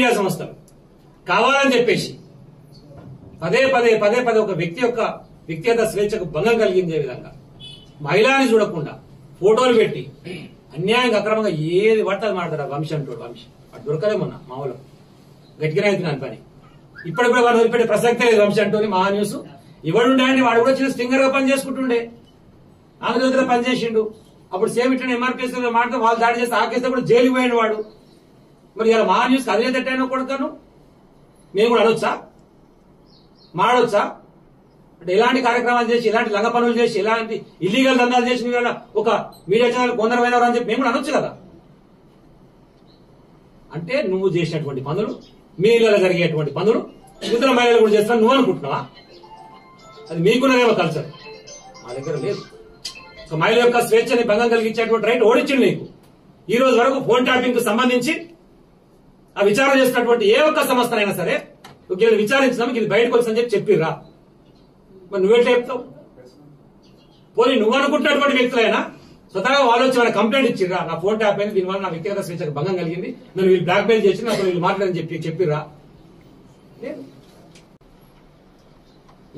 Media సంస్థలు కావాలని చెప్పేసి పదే పదే పదే పదే ఒక వ్యక్తి యొక్క వ్యక్తిగత స్వేచ్ఛకు భంగం కలిగించే విధంగా మహిళని చూడకుండా ఫోటోలు పెట్టి అన్యాయంగా అక్రమంగా ఏది పడుతుంది మాట్లాడతారు వంశీ అంటాడు. వంశీ అటు దొరకలే మొన్న మామూలు గట్టిగానే అవుతున్నాను పని. ఇప్పటికూడా వాడు వదిలిపెట్టే ప్రసక్తే లేదు. వంశీ అంటోని మహా న్యూస్ ఇవ్వడుండే అండి. వాడు కూడా చిన్న స్టింగర్ గా పని చేసుకుంటుండే, ఆంధ్రజ్యోతిలో పనిచేసిండు. అప్పుడు సేమ్ ఇట్లా ఎంఆర్పీఎస్ మాట్లాడితే వాళ్ళు దాడి చేస్తే ఆకేస్తే కూడా జైలుకి పోయాడు వాడు. మరి ఇలా మహా న్యూస్ అదే తట్టైనా కొడతాను మేము కూడా అనొచ్చా, మాడొచ్చా? అంటే ఎలాంటి కార్యక్రమాలు చేసి ఇలాంటి లంగ పనులు చేసి ఇలాంటి ఇల్లీగల్ దందాలు చేసిన వేళ ఒక మీడియా ఛానల్ కొందరు అని చెప్పి మేము కూడా అనొచ్చు కదా. అంటే నువ్వు చేసినటువంటి పనులు, మీ ఇళ్ళలో జరిగేటువంటి పనులు ఇతర మహిళలు కూడా చేస్తాను నువ్వు అనుకుంటున్నావా? అది మీకున్నదేమో కల్చర్, మా దగ్గర లేదు. ఒక మహిళ యొక్క స్వేచ్ఛని భంగం కలిగించేటువంటి రైట్ ఓడించింది నీకు. ఈ రోజు వరకు ఫోన్ ట్యాపింగ్ కు సంబంధించి ఆ విచారణ చేసినటువంటి ఏ ఒక్క సంస్థనైనా సరే వీళ్ళు విచారించినాము ఇది బయటకు వచ్చిందని చెప్పి చెప్పిర్రా? మరి నువ్వెట్లా చెప్తావు? పోనీ నువ్వు అనుకుంటున్నటువంటి వ్యక్తులైనా స్వతహాగా వాళ్ళు వచ్చి వాళ్ళ కంప్లైంట్ ఇచ్చిర్రా, నా ఫోన్ ట్యాప్ అయింది, దీనివల్ల నా వ్యక్తిగత స్వేచ్ఛకు భంగం కలిగింది, నన్ను వీళ్ళు బ్లాక్ మెయిల్ చేసి నాకు వీళ్ళు మాట్లాడని చెప్పిర్రా?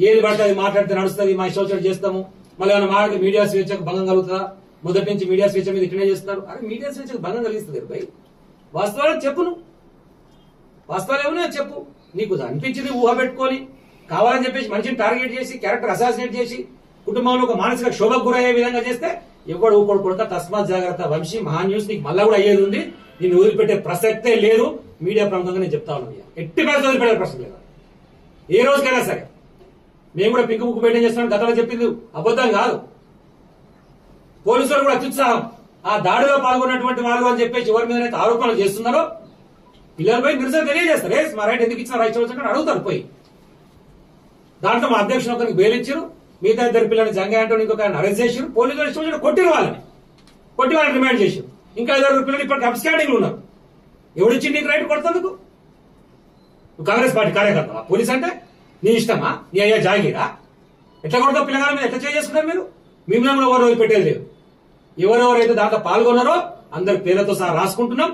ఏది పడితే అది మాట్లాడితే నడుస్తుంది, మా ఇష్టం చేస్తాము, మళ్ళీ ఏమైనా మాట్లాడితే మీడియా స్వేచ్ఛకు భంగం కలుగుతుందా? మొదటి నుంచి మీడియా స్వేచ్ఛ మీద ఇట్లనే చేస్తున్నారు. అరే మీడియా స్వేచ్ఛకు భంగం కలిగిస్తుంది భయ్. వాస్తవాలు చెప్పు, నువ్వు వాస్తవాలు ఏమన్నా చెప్పు. నీకు అనిపించింది ఊహ పెట్టుకొని కావాలని చెప్పేసి మనిషిని టార్గెట్ చేసి క్యారెక్టర్ అసాసినేట్ చేసి కుటుంబంలో ఒక మానసిక శోభకు గురయ్యే విధంగా చేస్తే ఎవడు ఊకోడు కొడతా. తస్మాత్ జాగ్రత్త వంశీ. మహా న్యూస్ నీకు మళ్ళా కూడా అయ్యేది ఉంది. నిన్ను వదిలిపెట్టే ప్రసక్తే లేదు. మీడియా ప్రముఖంగా నేను చెప్తా ఉన్నాను, ఎట్టి పరిస్థితి వదిలిపెట్టే ప్రశ్న లేదు. ఏ రోజుకైనా సరే మేము కూడా పింక్ బుక్ మెయింటైన్ చేస్తున్నాం. గతంలో చెప్పింది అబద్ధం కాదు. పోలీసులు కూడా అత్యుత్సాహం. ఆ దాడిలో పాల్గొన్నటువంటి వాళ్ళు అని చెప్పేసి ఎవరి మీద ఆరోపణలు చేస్తున్నారో పిల్లలు పోయి నిరసన తెలియజేస్తారు. మా రైట్ ఎందుకు ఇచ్చిన రైట్ చూపించండి అడుగుతారు పోయి. దాంట్లో మా అధ్యక్షుడు ఒకరికి బెయిల్ ఇచ్చారు, మిగతా ఇద్దరు పిల్లలు జంగా అంటూ ఇంకొక అరెస్ట్ చేశారు. పోలీసులు ఇష్టం కొట్టిరు వాళ్ళని రిమాండ్ చేశారు. ఇంకా 5 పిల్లలు ఇప్పటికి అబ్స్కాండింగ్ ఉన్నారు. ఎవడిచ్చి నీకు రైట్ కొడుతుందుకు? కాంగ్రెస్ పార్టీ కార్యకర్త పోలీస్ అంటే నీ ఇష్టమా? నీ అయ్యా జాగీరా? ఎట్లా కొడతావు పిల్లగాల మీద? ఎట్లా చేసుకుంటారు మీరు? మిమ్మల్ని ఎవరు వదిలిపెట్టేది లేదు. ఎవరెవరైతే దాంట్లో పాల్గొన్నారో అందరి పేర్లతో సహా రాసుకుంటున్నాం.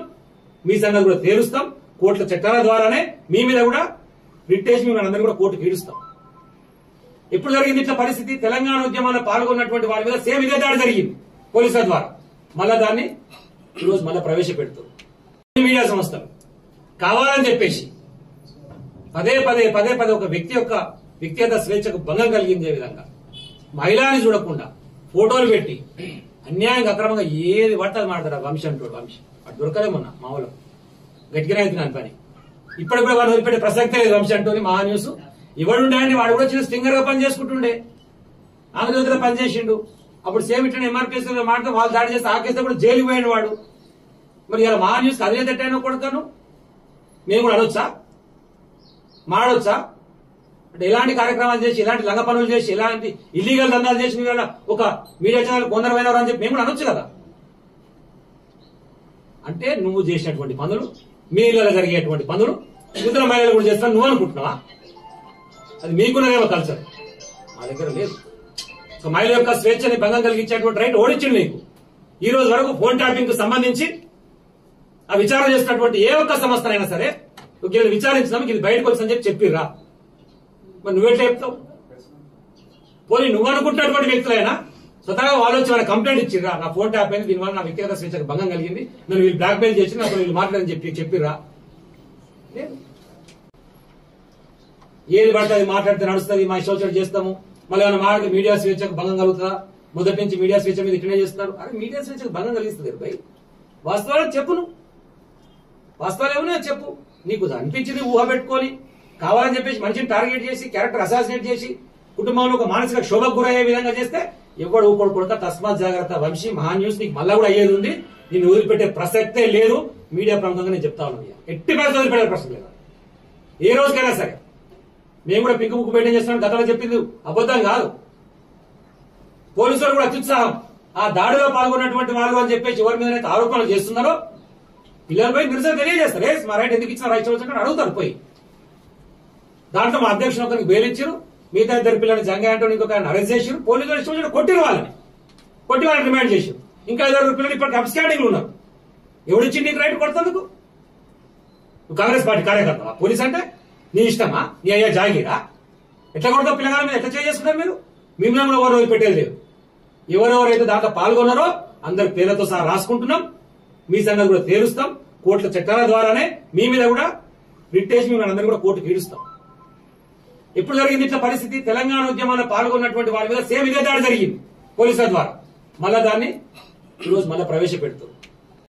మీ సంగతి కూడా తేలుస్తాం. కోర్టుల చట్టాల ద్వారానే మీ మీద కూడా రిట్టేసి మిమ్మల్ని అందరూ కూడా కోర్టుకు ఈడుస్తాం. ఎప్పుడు జరిగింది ఇట్లా పరిస్థితి? తెలంగాణ ఉద్యమంలో పాల్గొన్నటువంటి వారి మీద సేమ్ ఇదే దాడి జరిగింది పోలీసుల ద్వారా. మళ్ళా దాన్ని ఈరోజు మళ్ళీ ప్రవేశపెడుతుంది మీడియా సంస్థలు కావాలని చెప్పేసి పదే పదే పదే పదే ఒక వ్యక్తి యొక్క వ్యక్తిగత స్వేచ్ఛకు భంగం కలిగించే విధంగా మహిళని చూడకుండా ఫోటోలు పెట్టి అన్యాయంగా అక్రమంగా ఏది పడుతుంది మాట్లాడతారు. వంశీ అంటాడు. వంశీ అటు దొరకలే మొన్న మామూలు గట్టిగానే అవుతున్నాను పని. ఇప్పటికూడా వాడు వదిలిపెట్టే ప్రసక్తే లేదు. వంశీ అంటోని మహా న్యూస్ ఇవ్వడుండే అండి. వాడు కూడా చిన్న స్టింగర్ గా పని చేసుకుంటుండే, ఆంధ్రజ్యోతిలో పనిచేసిండు. అప్పుడు సేమ్ ఇట్లా ఎంఆర్పీఎస్ మాట్లాడితే వాళ్ళు దాడి చేస్తే ఆకేస్తే కూడా జైలుకి పోయాడు వాడు. మరి ఇలా మహా న్యూస్ అదే తట్టైనా కొడతాను మేము కూడా అనొచ్చా, మాడొచ్చా? అంటే ఎలాంటి కార్యక్రమాలు చేసి ఇలాంటి లంగ పనులు చేసి ఇలాంటి ఇల్లీగల్ దందాలు చేసిన వేళ ఒక మీడియా ఛానల్ కొందరు అని చెప్పి మేము కూడా అనొచ్చు కదా. అంటే నువ్వు చేసినటువంటి పనులు, మీ ఇళ్ళలో జరిగేటువంటి పనులు ఇతర మహిళలు కూడా చేస్తాను నువ్వు అనుకుంటున్నావా? అది మీకున్నదేమో కల్చర్, మా దగ్గర లేదు. ఒక మహిళ యొక్క స్వేచ్ఛని భంగం కలిగించేటువంటి రైట్ ఓడించింది నీకు. ఈ రోజు వరకు ఫోన్ ట్యాపింగ్ కు సంబంధించి ఆ విచారణ చేసినటువంటి ఏ ఒక్క సంస్థనైనా సరే వీళ్ళు విచారించినాము ఇది బయటకు వచ్చిందని చెప్పి చెప్పిర్రా? మరి నువ్వెట్లా చెప్తావు? పోనీ నువ్వు అనుకుంటున్నటువంటి వ్యక్తులైనా స్వతహాగా వాళ్ళు వచ్చి వాళ్ళ కంప్లైంట్ ఇచ్చిర్రా, నా ఫోన్ ట్యాప్ అయింది, దీనివల్ల నా వ్యక్తిగత స్వేచ్ఛకు భంగం కలిగింది, నన్ను వీళ్ళు బ్లాక్ మెయిల్ చేసి నాకు వీళ్ళు మాట్లాడని చెప్పిర్రా? ఏది పడితే అది మాట్లాడితే నడుస్తుంది, మా ఇష్టం చేస్తాము, మళ్ళీ ఏమైనా మాట్లాడితే మీడియా స్వేచ్ఛకు భంగం కలుగుతుందా? మొదటి నుంచి మీడియా స్వేచ్ఛ మీద ఇట్లనే చేస్తున్నారు. అరే మీడియా స్వేచ్ఛకు భంగం కలిగిస్తుంది భయ్. వాస్తవాలు చెప్పు, నువ్వు వాస్తవాలు ఏమన్నా చెప్పు. నీకు అనిపించింది ఊహ పెట్టుకొని కావాలని చెప్పేసి మనిషిని టార్గెట్ చేసి క్యారెక్టర్ అసాసినేట్ చేసి కుటుంబంలో ఒక మానసిక శోభకు గురయ్యే విధంగా చేస్తే ఎవడు ఊకోడు కొడతా. తస్మాత్ జాగ్రత్త వంశీ. మహా న్యూస్ నీకు మళ్ళా కూడా అయ్యేది ఉంది. నిన్ను వదిలిపెట్టే ప్రసక్తే లేదు. మీడియా ప్రముఖంగా నేను చెప్తా ఉన్నాను, ఎట్టి పరిస్థితి వదిలిపెట్టే ప్రశ్న లేదు. ఏ రోజుకైనా సరే మేము కూడా పింక్ బుక్ మెయింటైన్ చేస్తున్నాం. గతంలో చెప్పింది అబద్ధం కాదు. పోలీసులు కూడా అత్యుత్సాహం. ఆ దాడిలో పాల్గొన్నటువంటి వాళ్ళు అని చెప్పేసి ఎవరి మీద ఆరోపణలు చేస్తున్నారో పిల్లలు పోయి నిరసన తెలియజేస్తారు. మా రైట్ ఎందుకు ఇచ్చిన రైట్ చూపించండి అడుగుతారు పోయి. దాంట్లో మా అధ్యక్షుడు ఒకరికి బెయిల్ ఇచ్చారు, మిగతా 2 పిల్లలు జంగా అంటూ ఇంకొక అరెస్ట్ చేశారు. పోలీసులు ఇష్టం కొట్టిరు వాళ్ళని రిమాండ్ చేశారు. ఇంకా 5 పిల్లలు ఇప్పటికి అబ్స్కాండింగ్ ఉన్నారు. ఎవడిచ్చి నీకు రైట్ కొడుతుందుకు? నువ్వు కాంగ్రెస్ పార్టీ కార్యకర్తవా? పోలీస్ అంటే నీ ఇష్టమా? నీ అయ్యా జాగీరా? ఎట్లా కొడతావు పిల్లగాల మీద? ఎట్లా చేసుకున్నారు మీరు? మిమ్మల్ని ఎవరు వదిలిపెట్టేది లేదు. ఎవరెవరైతే దాంట్లో పాల్గొన్నారో అందరి పేర్లతో సహా రాసుకుంటున్నాం. మీ సంగతి కూడా తేలుస్తాం. కోర్టుల చట్టాల ద్వారానే మీ మీద కూడా రిట్టేసి మిమ్మల్ని అందరూ కూడా కోర్టుకు ఈడుస్తాం. ఎప్పుడు జరిగింది ఇట్లా పరిస్థితి? తెలంగాణ ఉద్యమంలో పాల్గొన్నటువంటి వాళ్ళ మీద సేమ్ ఇదే దాడి జరిగింది పోలీసుల ద్వారా. మళ్ళా దాన్ని ఈరోజు మళ్ళీ ప్రవేశపెడుతుంది.